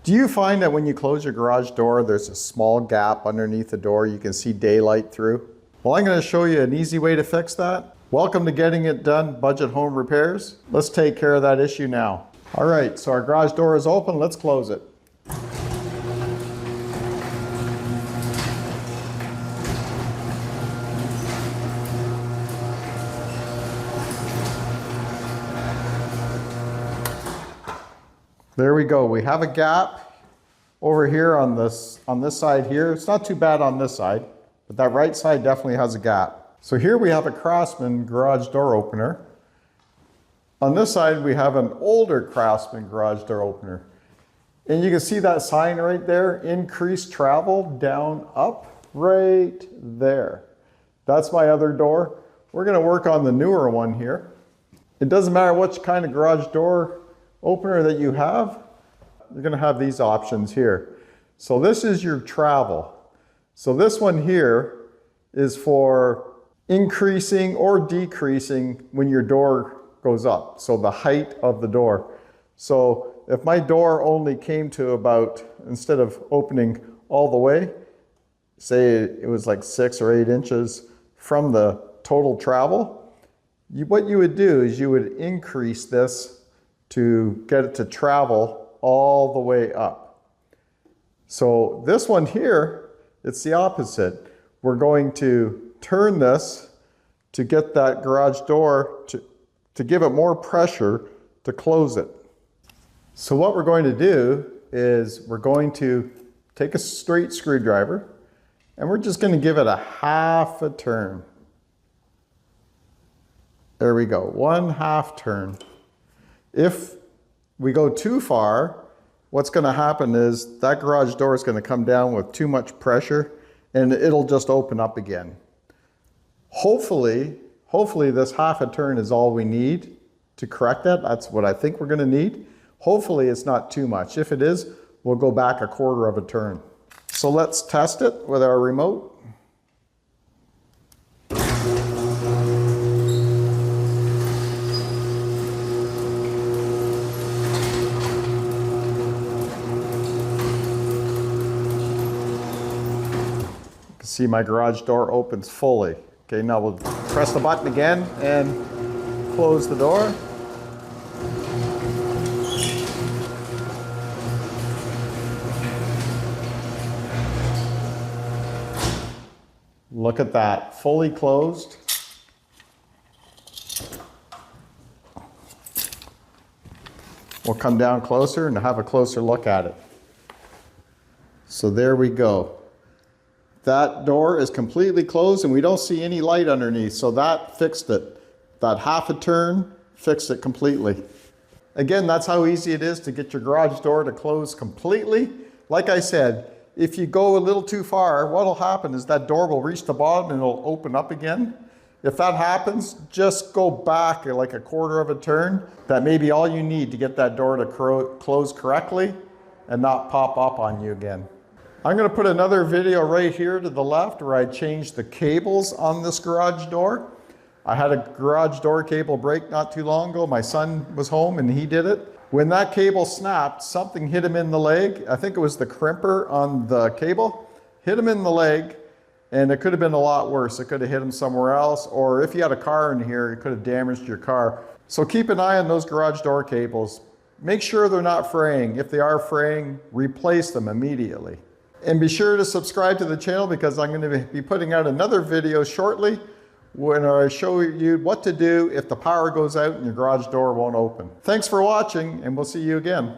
Do you find that when you close your garage door, there's a small gap underneath the door you can see daylight through? Well, I'm going to show you an easy way to fix that. Welcome to Getting It Done Budget Home Repairs. Let's take care of that issue now. All right, so our garage door is open. Let's close it. There we go. We have a gap over here on this side here. It's not too bad on this side, but that right side definitely has a gap. So here we have a Craftsman garage door opener. On this side we have an older Craftsman garage door opener. And you can see that sign right there, increased travel, down, up, right there. That's my other door. We're going to work on the newer one here. It doesn't matter which kind of garage door opener that you have, you're going to have these options here. So this is your travel. So this one here is for increasing or decreasing when your door goes up. So the height of the door. So if my door only came to about, instead of opening all the way, say it was like 6 or 8 inches from the total travel, what you would do is you would increase this to get it to travel all the way up. So this one here, it's the opposite. We're going to turn this to get that garage door to give it more pressure to close it. So what we're going to do is we're going to take a straight screwdriver and we're just going to give it a half a turn. There we go, 1/2 turn. If we go too far, what's going to happen is that garage door is going to come down with too much pressure and it'll just open up again. Hopefully this 1/2 turn is all we need to correct that. That's what I think we're going to need. Hopefully it's not too much. If it is, we'll go back 1/4 turn. So let's test it with our remote. See, my garage door opens fully. Okay, now we'll press the button again and close the door. Look at that, fully closed. We'll come down closer and have a closer look at it. So there we go. That door is completely closed and we don't see any light underneath, so that fixed it. That 1/2 turn fixed it completely. Again, that's how easy it is to get your garage door to close completely. Like I said, if you go a little too far, what'll happen is that door will reach the bottom and it'll open up again. If that happens, just go back like 1/4 turn. That may be all you need to get that door to close correctly and not pop up on you again. I'm going to put another video right here to the left where I changed the cables on this garage door. I had a garage door cable break not too long ago. My son was home and he did it. When that cable snapped, something hit him in the leg. I think it was the crimper on the cable. Hit him in the leg, and it could have been a lot worse. It could have hit him somewhere else, or if you had a car in here, it could have damaged your car. So keep an eye on those garage door cables. Make sure they're not fraying. If they are fraying, replace them immediately. And be sure to subscribe to the channel because I'm going to be putting out another video shortly when I show you what to do if the power goes out and your garage door won't open. Thanks for watching, and we'll see you again.